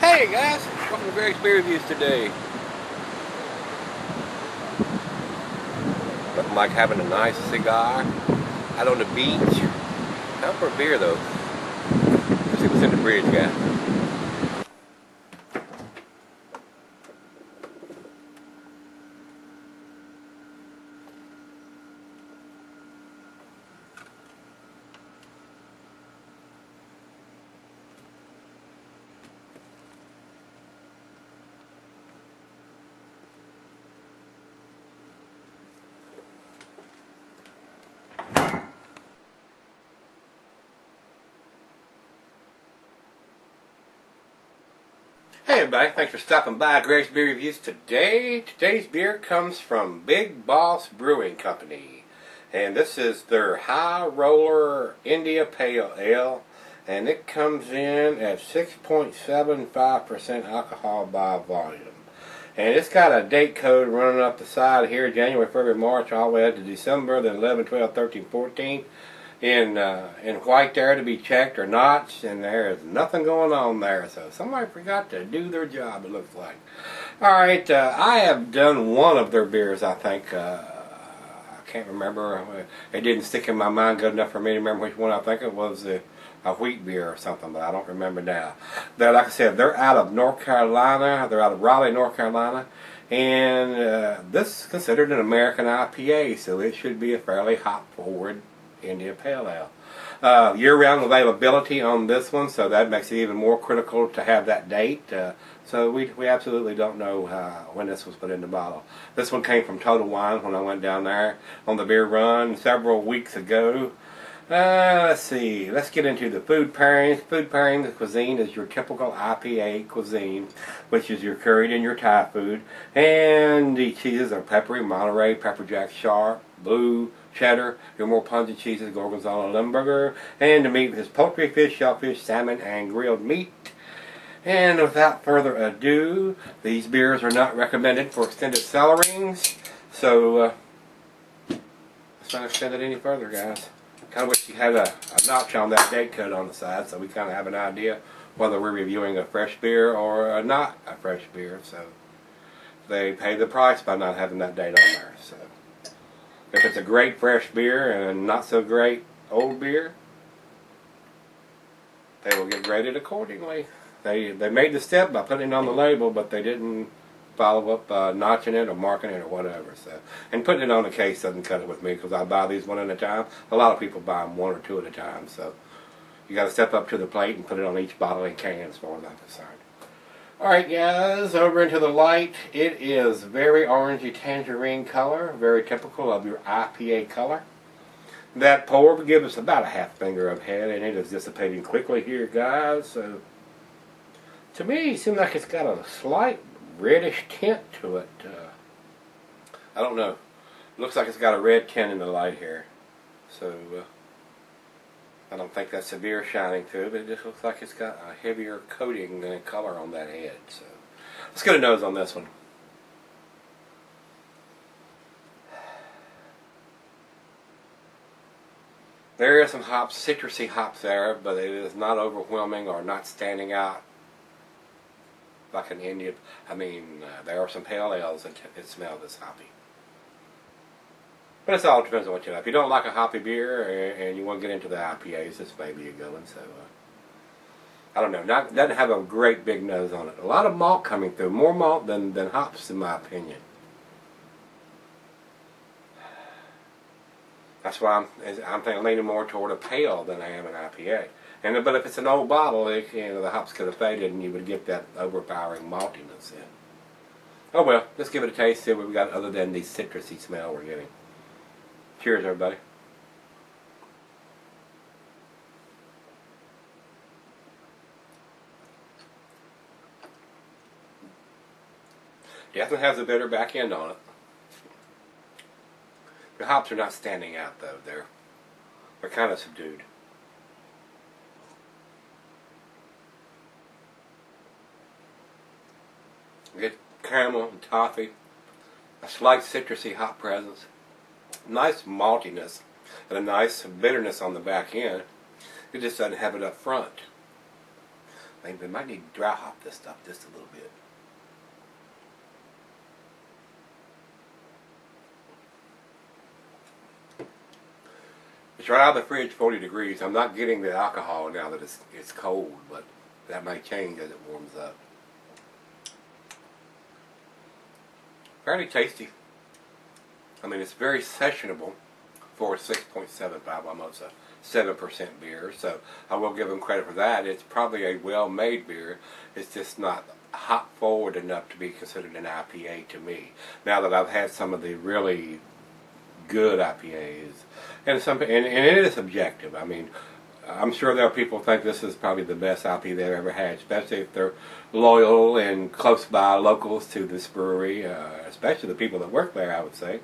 Hey guys, welcome to Gregsbeerreviews today. Nothing like having a nice cigar out on the beach. Time for a beer though. Let's see what's in the fridge, guys. Hey everybody, thanks for stopping by Gregsbeerreviews today. Today's beer comes from Big Boss Brewing Company. And this is their High Roller India Pale Ale. And it comes in at 6.75% alcohol by volume. And it's got a date code running up the side here, January, February, March, all the way up to December, then 11, 12, 13, 14. In white there to be checked or not, and there is nothing going on there, so somebody forgot to do their job, it looks like. Alright, I have done one of their beers, I think. I can't remember. It didn't stick in my mind good enough for me to remember which one. I think it was a wheat beer or something, but I don't remember now. But like I said, they're out of North Carolina. They're out of Raleigh, North Carolina. And this is considered an American IPA, so it should be a fairly hop-forward India Pale Ale. Year-round availability on this one, so that makes it even more critical to have that date. So we absolutely don't know when this was put in the bottle. This one came from Total Wine when I went down there on the beer run several weeks ago. Let's see. Let's get into the food pairings. Food pairing, the cuisine is your typical IPA cuisine, which is your curried and your Thai food. And the cheeses are peppery, Monterey, pepper jack, sharp, blue, cheddar. Your more pungent cheeses, Gorgonzola, Limburger. And the meat is poultry, fish, shellfish, salmon, and grilled meat. And without further ado, these beers are not recommended for extended cellarings. So let's not extend it any further, guys. Kind of wish you had a notch on that date code on the side, so we kind of have an idea whether we're reviewing a fresh beer or not a fresh beer. So they pay the price by not having that date on there. So if it's a great fresh beer and not so great old beer, they will get graded accordingly. They made the step by putting it on the label, but they didn't follow up notching it or marking it or whatever. So, and putting it on the case doesn't cut it with me because I buy these one at a time. A lot of people buy them one or two at a time. So you got to step up to the plate and put it on each bottle and can as far as I'm concerned. Alright guys, over into the light. It is very orangey tangerine color, very typical of your IPA color. That pour will give us about a half finger of head, and it is dissipating quickly here, guys. So to me, it seems like it's got a slight reddish tint to it. I don't know. Looks like it's got a red tint in the light here. So I don't think that's severe shining through, but it just looks like it's got a heavier coating color on that head. So let's get a nose on this one. There are some hops, citrusy hops there, but it is not overwhelming or not standing out like an Indian. I mean, there are some pale ales that smell this hoppy. But it all depends on what you like. If you don't like a hoppy beer and you want to get into the IPAs, this may be a good one. So, I don't know. Doesn't have a great big nose on it. A lot of malt coming through. More malt than hops, in my opinion. That's why I'm thinking leaning more toward a pale than I am an IPA. But if it's an old bottle, the hops could have faded and you would get that overpowering maltiness in. Oh well, let's give it a taste, see what we got other than the citrusy smell we're getting. Cheers, everybody. Definitely has a bitter back end on it. The hops are not standing out though. They're kind of subdued. You get caramel and toffee, a slight citrusy hop presence, nice maltiness, and a nice bitterness on the back end. It just doesn't have it up front. Maybe we might need to dry hop this stuff just a little bit. It's right out of the fridge, 40 degrees. I'm not getting the alcohol now that it's cold, but that may change as it warms up. Fairly tasty. I mean, it's very sessionable for a 6.75, almost a 7% beer. So I will give them credit for that. It's probably a well-made beer. It's just not hop forward enough to be considered an IPA to me. Now that I've had some of the really good IPAs, and it is subjective. I mean, I'm sure there are people who think this is probably the best IPA they've ever had, especially if they're loyal and close by locals to this brewery, especially the people that work there, I would say.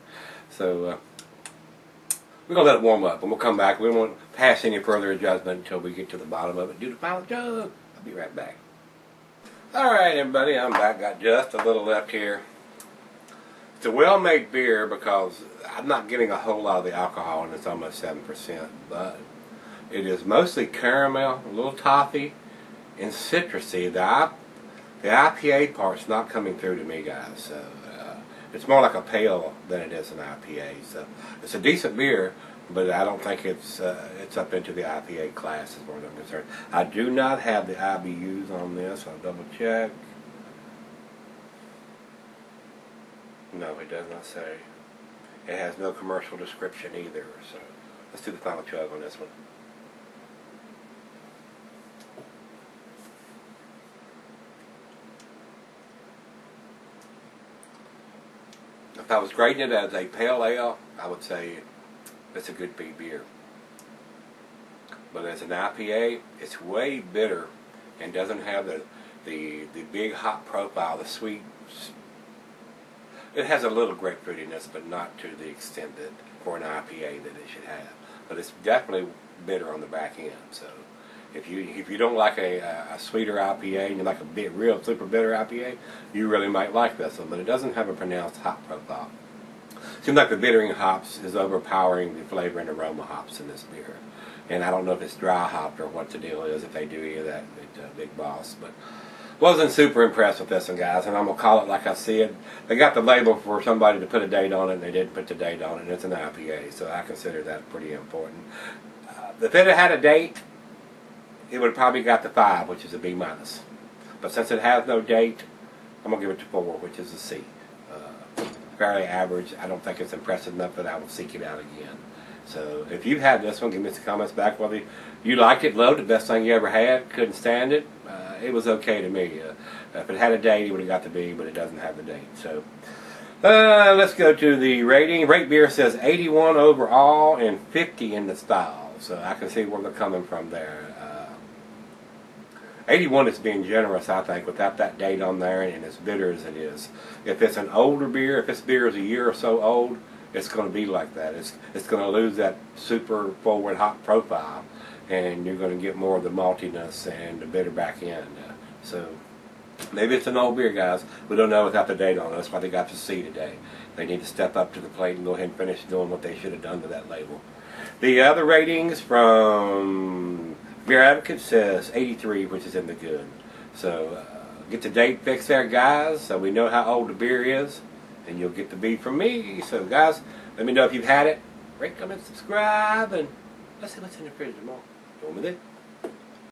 So we're going to let it warm up, and we'll come back. We won't pass any further judgment until we get to the bottom of it. Do the final jug. I'll be right back. Alright, everybody, I'm back. Got just a little left here. It's a well-made beer because I'm not getting a whole lot of the alcohol, and it's almost 7%, but it is mostly caramel, a little toffee, and citrusy. The IPA part's not coming through to me, guys. So it's more like a pale than it is an IPA. So it's a decent beer, but I don't think it's up into the IPA class as far as I'm concerned. I do not have the IBUs on this. I'll double check. No, it does not say. It has no commercial description either. So let's do the final chug on this one. If I was grading it as a pale ale, I would say it's a good beer. But as an IPA, it's way bitter and doesn't have the big hop profile, the sweet. It has a little grapefruitiness, but not to the extent that for an IPA that it should have. But it's definitely bitter on the back end. So if you don't like a sweeter IPA and you like a real super bitter IPA, you really might like this one. But it doesn't have a pronounced hop profile. Seems like the bittering hops is overpowering the flavor and aroma hops in this beer. And I don't know if it's dry hopped or what the deal is, if they do any of that at Big Boss. But wasn't super impressed with this one, guys, and I'm going to call it like I see it. They got the label for somebody to put a date on it, and they didn't put the date on it, and it's an IPA, so I consider that pretty important. If it had a date, it would have probably got the 5, which is a B-. But since it has no date, I'm going to give it to 4, which is a C. Fairly average. I don't think it's impressive enough that I will seek it out again. So if you've had this one, give me some comments back whether you liked it, loved it, best thing you ever had, couldn't stand it. It was okay to me. If it had a date, it would have got the B, but it doesn't have the date. So let's go to the rating. Rate Beer says 81 overall and 50 in the style. So I can see where they're coming from there. 81 is being generous, I think, without that date on there and as bitter as it is. If it's an older beer, if this beer is a year or so old, it's going to be like that. It's going to lose that super forward hop profile, and you're going to get more of the maltiness and the bitter back end. So maybe it's an old beer, guys. We don't know without the date on it. That's why they got to C today. They need to step up to the plate and go ahead and finish doing what they should have done to that label. The other ratings from Beer Advocate says 83, which is in the good. So get the date fixed there, guys, so we know how old the beer is, and you'll get the B from me. So, guys, let me know if you've had it. Rate, comment, subscribe, and let's see what's in the fridge tomorrow. Go with it.